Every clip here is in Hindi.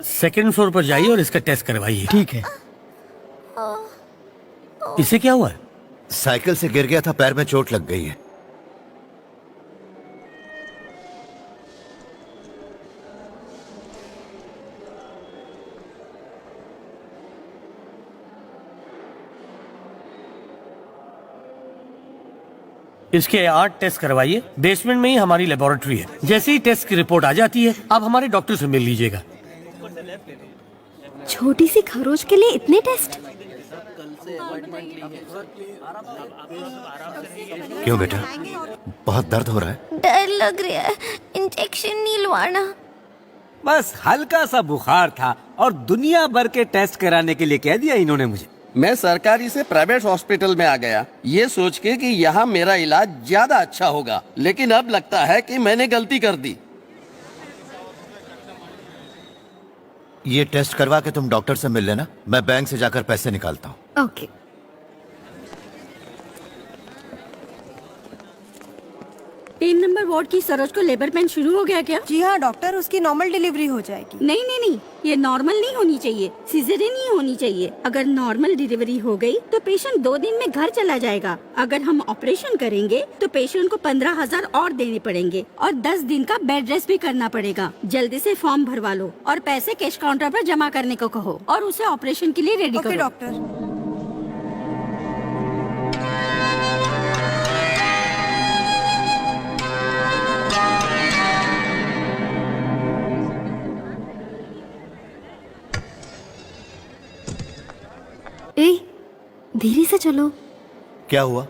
सेकंड फ्लोर पर जाइए और इसका टेस्ट करवाइए। ठीक है। इसे क्या हुआ है? साइकिल से गिर गया था, पैर में चोट लग गई है। इसके 8 टेस्ट करवाइए। बेसमेंट में ही हमारी लेबोरेटरी है। जैसे ही टेस्ट की रिपोर्ट आ जाती है आप हमारे डॉक्टर से मिल लीजिएगा। छोटी सी खरोच के लिए इतने टेस्ट? क्यों बेटा, बहुत दर्द हो रहा है? डर लग रहा है, इंजेक्शन नहीं लवाना। बस हल्का सा बुखार था और दुनिया भर के टेस्ट कराने के लिए कह दिया इन्होंने मुझे। मैं सरकारी से प्राइवेट हॉस्पिटल में आ गया ये सोच के कि यहाँ मेरा इलाज ज्यादा अच्छा होगा, लेकिन अब लगता है कि मैंने गलती कर दी। ये टेस्ट करवा के तुम डॉक्टर से मिल लेना, मैं बैंक से जाकर पैसे निकालता हूँ। ओके। तीन नंबर वार्ड की सरोज को लेबर पेन शुरू हो गया क्या? जी हाँ डॉक्टर, उसकी नॉर्मल डिलीवरी हो जाएगी। नहीं नहीं नहीं, ये नॉर्मल नहीं होनी चाहिए, सिजेरियन ही होनी चाहिए। अगर नॉर्मल डिलीवरी हो गई तो पेशेंट 2 दिन में घर चला जाएगा। अगर हम ऑपरेशन करेंगे तो पेशेंट को 15,000 और देने पड़ेंगे और 10 दिन का बेड रेस्ट भी करना पड़ेगा। जल्दी से फॉर्म भरवा लो और पैसे कैश काउंटर पर जमा करने को कहो और उसे ऑपरेशन के लिए रेडी ओके करो। डॉक्टर। ए, धीरे से चलो। क्या हुआ?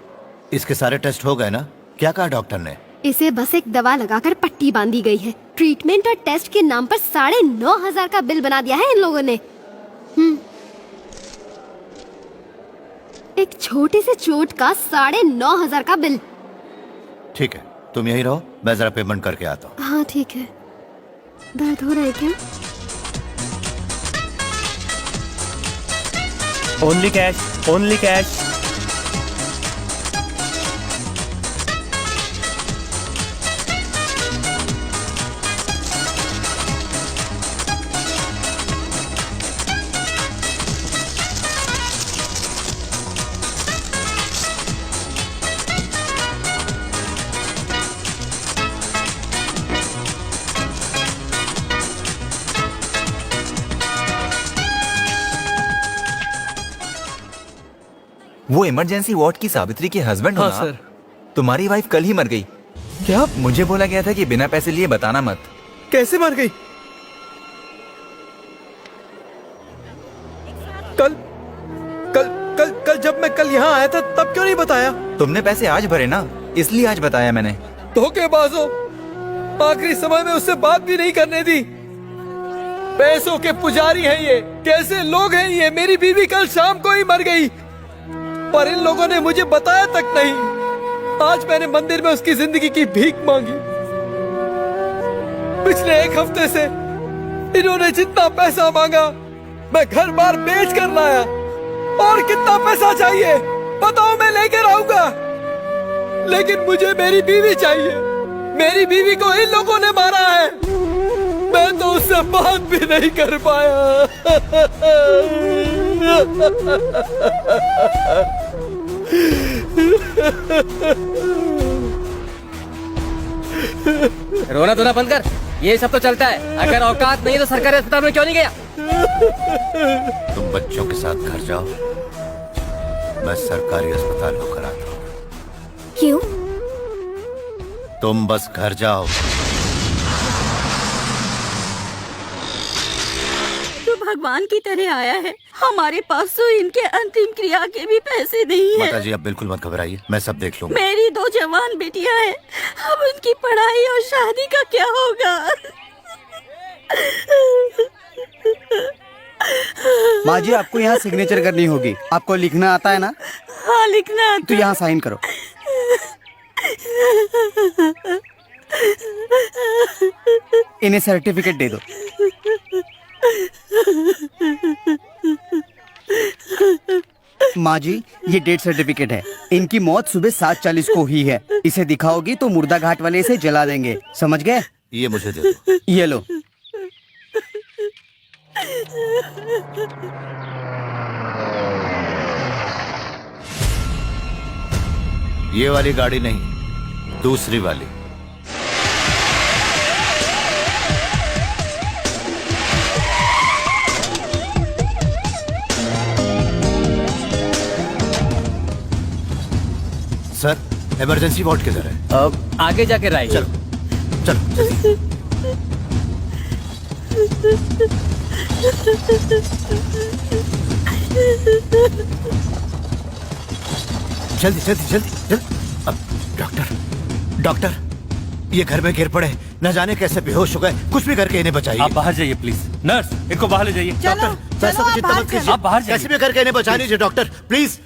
इसके सारे टेस्ट हो गए ना? क्या कहा डॉक्टर ने? इसे बस एक दवा लगाकर पट्टी बांधी गई है। ट्रीटमेंट और टेस्ट के नाम पर 9,500 का बिल बना दिया है इन लोगों ने। एक छोटी सी चोट का 9,500 का बिल। ठीक है, तुम यहीं रहो, मैं जरा पेमेंट करके आता हूँ। हाँ ठीक है। दर्द हो रहा है क्या? Only cash, only cash. वो इमरजेंसी वार्ड की सावित्री के हस्बैंड हो ना? सर। तुम्हारी वाइफ कल ही मर गई। क्या? मुझे बोला गया था कि बिना पैसे लिए बताना मत। कैसे मर गई? कल कल कल कल जब मैं कल यहाँ आया था तब क्यों नहीं बताया? तुमने पैसे आज भरे ना, इसलिए आज बताया मैंने। धोखेबाजों, आखिरी समय में उससे बात भी नहीं करने दी। पैसों के पुजारी हैं ये, कैसे लोग हैं ये। मेरी बीवी कल शाम को ही मर गई पर इन लोगों ने मुझे बताया तक नहीं। आज मैंने मंदिर में उसकी जिंदगी की भीख मांगी। पिछले 1 हफ्ते से इन्होंने जितना पैसा मांगा मैं घर बार बेच कर लाया। और कितना पैसा चाहिए बताओ, मैं लेकर आऊंगा। लेकिन मुझे मेरी बीवी चाहिए। मेरी बीवी को इन लोगों ने मारा है। मैं तो उससे बात भी नहीं कर पाया। रोना धोना बंद कर, ये सब तो चलता है। अगर औकात नहीं तो सरकारी अस्पताल में क्यों नहीं गया? तुम बच्चों के साथ घर जाओ, मैं सरकारी अस्पताल होकर आता हूँ। क्यों? तुम बस घर जाओ। तो भगवान की तरह आया है। हमारे पास तो इनके अंतिम क्रिया के भी पैसे नहीं है। माता जी आप बिल्कुल मत घबराइए, मैं सब देख लूंगा। मेरी 2 जवान बेटियां हैं, अब उनकी पढ़ाई और शादी का क्या होगा? माँ जी आपको यहाँ सिग्नेचर करनी होगी। आपको लिखना आता है ना? हाँ लिखना आता। तो यहाँ साइन करो। इन्हें सर्टिफिकेट दे दो। माँ जी ये डेथ सर्टिफिकेट है। इनकी मौत सुबह 7:40 को हुई है। इसे दिखाओगी तो मुर्दा घाट वाले इसे जला देंगे, समझ गए? ये मुझे दे दो। ये लो। ये वाली गाड़ी नहीं, दूसरी वाली। सर, इमरजेंसी वार्ड किधर है? अब आगे जाके राइट। चलो चलो जल्दी जल्दी जल्दी जल्दी। अब डॉक्टर डॉक्टर, ये घर में गिर पड़े, न जाने कैसे बेहोश हो गए, कुछ भी करके इन्हें बचाइए। आप बाहर जाइए प्लीज। नर्स, इनको बाहर ले जाइए। डॉक्टर, पैसा मुझे मत कीजिए। आप बाहर जाइए। कैसे भी करके इन्हें बचा लीजिए डॉक्टर, प्लीज।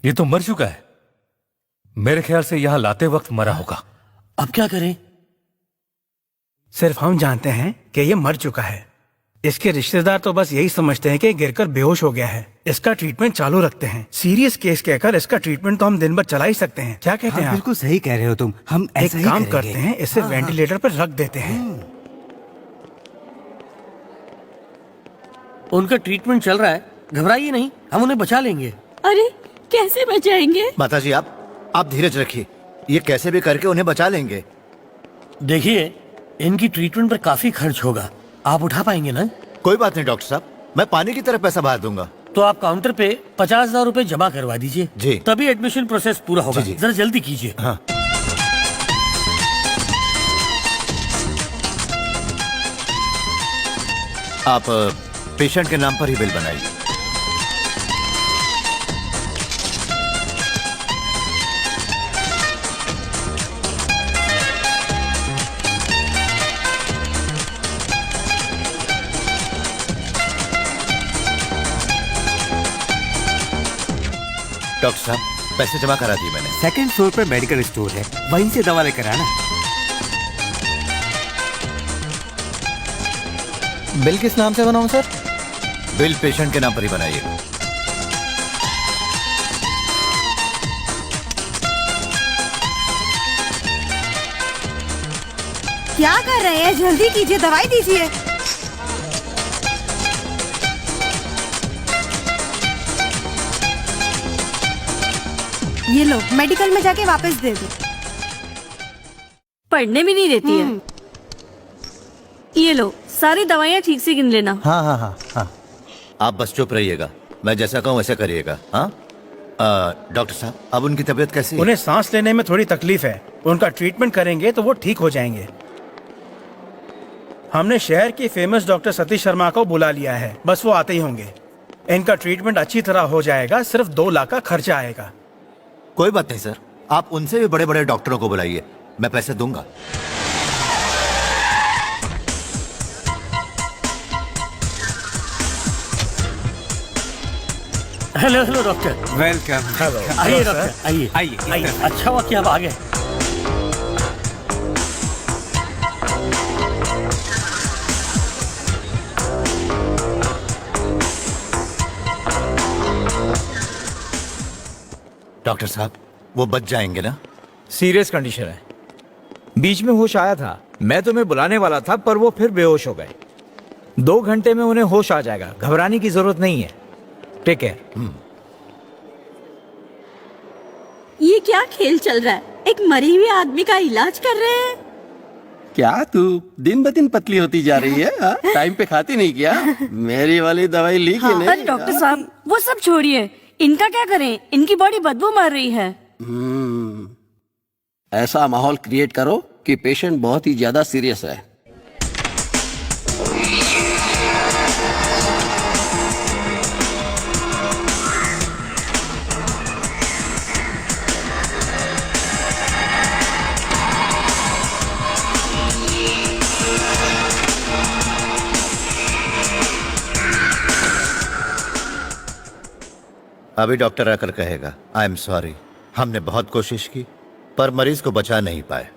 ये तो मर चुका है। मेरे ख्याल से यहाँ लाते वक्त मरा होगा। अब क्या करें? सिर्फ हम जानते हैं कि ये मर चुका है। इसके रिश्तेदार तो बस यही समझते हैं कि गिरकर बेहोश हो गया है। इसका ट्रीटमेंट चालू रखते हैं। सीरियस केस कहकर इसका ट्रीटमेंट तो हम दिन भर चला ही सकते हैं। क्या कहते हैं आप? बिल्कुल सही कह रहे हो तुम। हम एक ऐसा ही काम करेंगे। करते हैं, इसे वेंटिलेटर पर रख देते हैं। उनका ट्रीटमेंट चल रहा है, घबराइए नहीं, हम उन्हें बचा लेंगे। अरे कैसे बचाएंगे? माताजी आप धीरज रखिए, ये कैसे भी करके उन्हें बचा लेंगे। देखिए, इनकी ट्रीटमेंट पर काफी खर्च होगा, आप उठा पाएंगे ना? कोई बात नहीं डॉक्टर साहब, मैं पानी की तरह पैसा बहा दूंगा। तो आप काउंटर पे 50,000 रुपए जमा करवा दीजिए जी। तभी एडमिशन प्रोसेस पूरा होगा। जी। जरा जल्दी कीजिए। हाँ। आप पेशेंट के नाम पर ही बिल बनाइए। डॉक्टर साहब, पैसे जमा करा दिए मैंने। सेकंड फ्लोर पर मेडिकल स्टोर है, वहीं से दवा लेकर आना। बिल किस नाम से बनाऊं सर? बिल पेशेंट के नाम पर ही बनाइए। क्या कर रहे हैं? जल्दी कीजिए, दवाई दीजिए। ये लो, मेडिकल में जाके वापस दे दो। पढ़ने भी नहीं देती है। ये लो, सारी दवाइयाँ ठीक से गिन लेना। हाँ हाँ हाँ हाँ, आप बस चुप रहिएगा, मैं जैसा कहूँ वैसा करिएगा। हाँ डॉक्टर साहब, अब उनकी तबीयत कैसी है? उन्हें सांस लेने में थोड़ी तकलीफ है। उनका ट्रीटमेंट करेंगे तो वो ठीक हो जाएंगे। हमने शहर के फेमस डॉक्टर सतीश शर्मा को बुला लिया है, बस वो आते ही होंगे। इनका ट्रीटमेंट अच्छी तरह हो जाएगा, सिर्फ 2 लाख का खर्चा आएगा। कोई बात नहीं सर, आप उनसे भी बड़े बड़े डॉक्टरों को बुलाइए, मैं पैसे दूंगा। Hello hello doctor. वेलकम। आइए डॉक्टर, आइए आइए, आइए। अच्छा हुआ कि आप आ गए। डॉक्टर साहब, वो बच जाएंगे ना? सीरियस कंडीशन है। बीच में होश आया था, मैं तुम्हें बुलाने वाला था पर वो फिर बेहोश हो गए। 2 घंटे में उन्हें होश आ जाएगा, घबराने की जरूरत नहीं है। Take care. ये क्या खेल चल रहा है? एक मरे हुए आदमी का इलाज कर रहे हैं। क्या तू दिन ब दिन पतली होती जा रही है? हाँ? टाइम पे खाती नहीं क्या? मेरी वाली दवाई ली कि नहीं? अरे डॉक्टर साहब, वो सब छोड़िए, इनका क्या करें? इनकी बॉडी बदबू मार रही है। ऐसा माहौल क्रिएट करो कि पेशेंट बहुत ही ज्यादा सीरियस है। अभी डॉक्टर आकर कहेगा आई एम सॉरी, हमने बहुत कोशिश की पर मरीज को बचा नहीं पाए।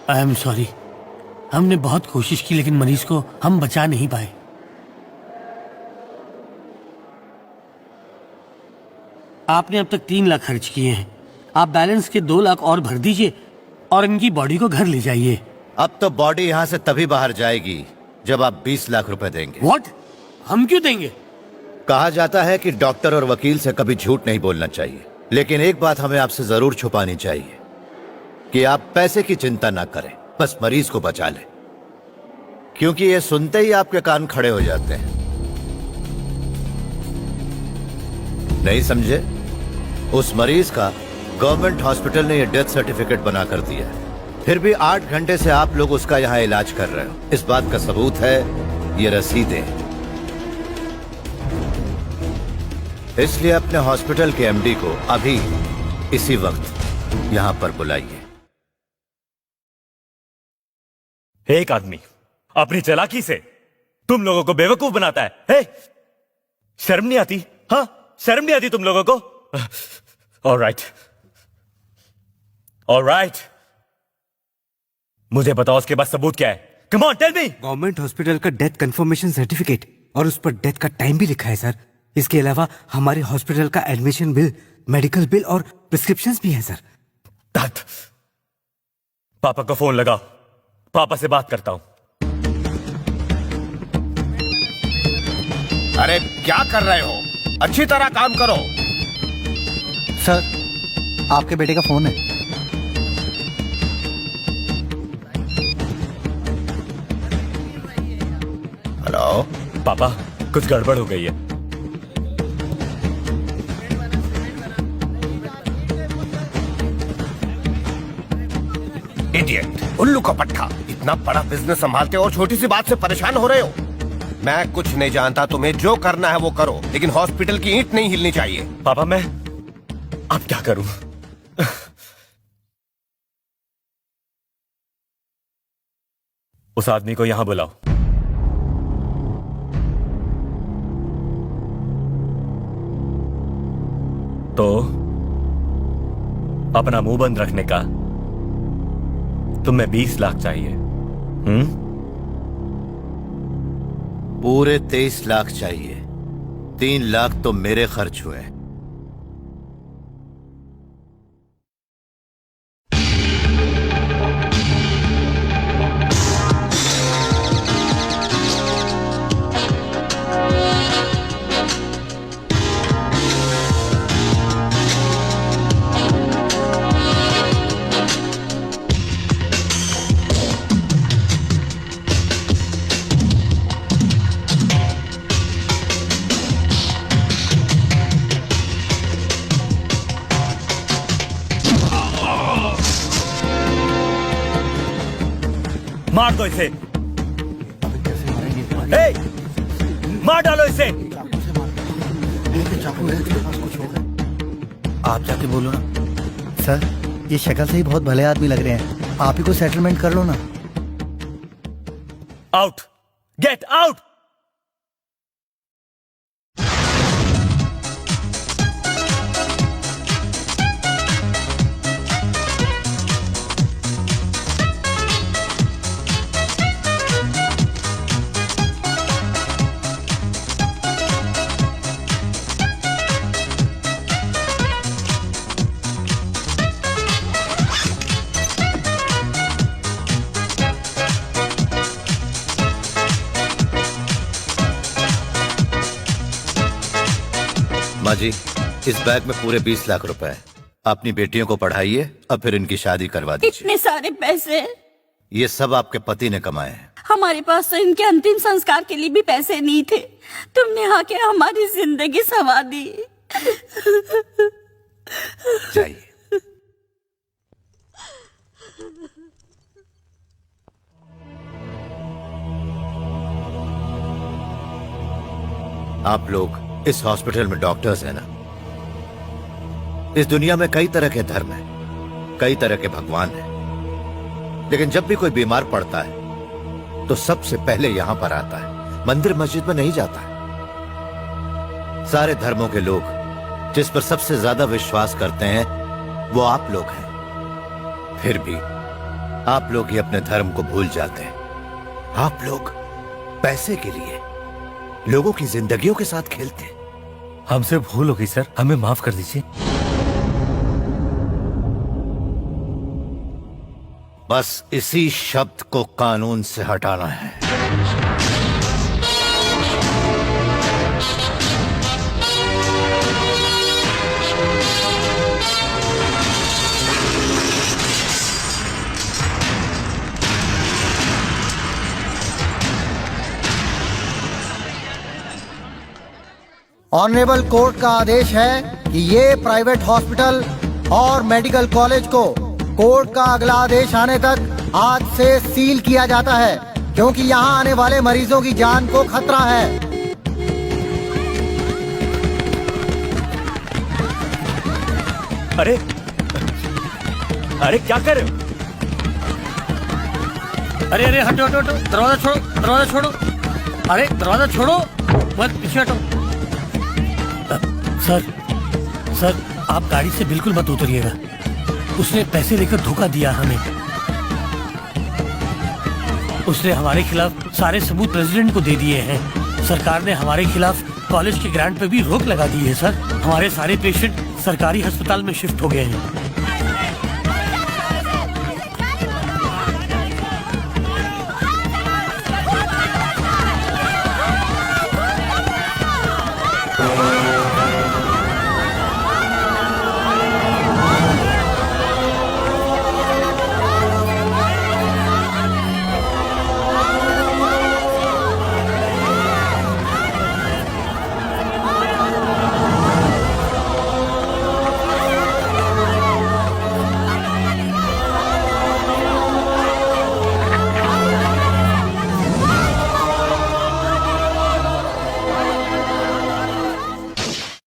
आई एम सॉरी, हमने बहुत कोशिश की लेकिन मरीज को हम बचा नहीं पाए। आपने अब तक 3 लाख खर्च किए हैं, आप बैलेंस के 2 लाख और भर दीजिए और इनकी बॉडी को घर ले जाइए। अब तो बॉडी यहाँ से तभी बाहर जाएगी जब आप 20 लाख रुपए देंगे। व्हाट? हम क्यों देंगे? कहा जाता है कि डॉक्टर और वकील से कभी झूठ नहीं बोलना चाहिए, लेकिन एक बात हमें आपसे जरूर छुपानी चाहिए कि आप पैसे की चिंता ना करें, बस मरीज को बचा लें, क्योंकि ये सुनते ही आपके कान खड़े हो जाते हैं। नहीं समझे? उस मरीज का गवर्नमेंट हॉस्पिटल ने ये डेथ सर्टिफिकेट बना कर दिया है, फिर भी 8 घंटे से आप लोग उसका यहाँ इलाज कर रहे हो। इस बात का सबूत है ये रसीदें। इसलिए अपने हॉस्पिटल के एमडी को अभी इसी वक्त यहाँ पर बुलाइए। एक आदमी अपनी चालाकी से तुम लोगों को बेवकूफ बनाता है। हे, शर्म नहीं आती? हाँ, शर्म नहीं आती तुम लोगों को? ऑलराइट, ऑलराइट, मुझे बताओ उसके पास सबूत क्या है? Come on, tell me. Government hospital का डेथ कंफर्मेशन सर्टिफिकेट और उस पर डेथ का टाइम भी लिखा है सर। इसके अलावा हमारे हॉस्पिटल का एडमिशन बिल, मेडिकल बिल और प्रिस्क्रिप्शंस भी हैं सर। पापा को फोन लगाओ, पापा से बात करता हूं। अरे क्या कर रहे हो? अच्छी तरह काम करो। सर, आपके बेटे का फोन है। हेलो पापा, कुछ गड़बड़ हो गई है। इडियट, उल्लू का पट्टा, इतना बड़ा बिजनेस संभालते हो और छोटी सी बात से परेशान हो रहे हो। मैं कुछ नहीं जानता, तुम्हें जो करना है वो करो, लेकिन हॉस्पिटल की ईंट नहीं हिलनी चाहिए। पापा मैं अब क्या करूं? उस आदमी को यहां बुलाओ। तो अपना मुंह बंद रखने का तुम्हें 20 लाख चाहिए? पूरे 23 लाख चाहिए। 3 लाख तो मेरे खर्च हुए। मार दो इसे। हे, मार डालो इसे। आप जाके बोलो ना। सर, ये शक्ल से ही बहुत भले आदमी लग रहे हैं, आप ही को सेटलमेंट कर लो ना। Out, get out. माँ जी, इस बैग में पूरे 20 लाख रुपए हैं। अपनी बेटियों को पढ़ाइए और फिर इनकी शादी करवा दीजिए। इतने सारे पैसे ये सब आपके पति ने कमाए हैं। हमारे पास तो इनके अंतिम संस्कार के लिए भी पैसे नहीं थे। तुमने आके हमारी जिंदगी संवार दी। जाइए। आप लोग इस हॉस्पिटल में डॉक्टर्स हैं ना? इस दुनिया में कई तरह के धर्म हैं, कई तरह के भगवान हैं, लेकिन जब भी कोई बीमार पड़ता है तो सबसे पहले यहां पर आता है, मंदिर मस्जिद में नहीं जाता है। सारे धर्मों के लोग जिस पर सबसे ज्यादा विश्वास करते हैं वो आप लोग हैं। फिर भी आप लोग ही अपने धर्म को भूल जाते हैं। आप लोग पैसे के लिए लोगों की जिंदगियों के साथ खेलते हैं। हमसे भूल हो गई सर, हमें माफ कर दीजिए। बस इसी शब्द को कानून से हटाना है। ऑनरेबल कोर्ट का आदेश है कि ये प्राइवेट हॉस्पिटल और मेडिकल कॉलेज को कोर्ट का अगला आदेश आने तक आज से सील किया जाता है, क्योंकि यहाँ आने वाले मरीजों की जान को खतरा है। अरे अरे क्या कर रहे हो? अरे अरे हटो हटो हटो, दरवाजा छोड़ो, दरवाजा छोड़ो। अरे दरवाजा छोड़ो, मत पीछे हटो। सर आप गाड़ी से बिल्कुल मत उतरिएगा। उसने पैसे लेकर धोखा दिया हमें। उसने हमारे खिलाफ सारे सबूत प्रेसिडेंट को दे दिए हैं। सरकार ने हमारे खिलाफ कॉलेज के ग्रांट पे भी रोक लगा दी है सर। हमारे सारे पेशेंट सरकारी अस्पताल में शिफ्ट हो गए हैं।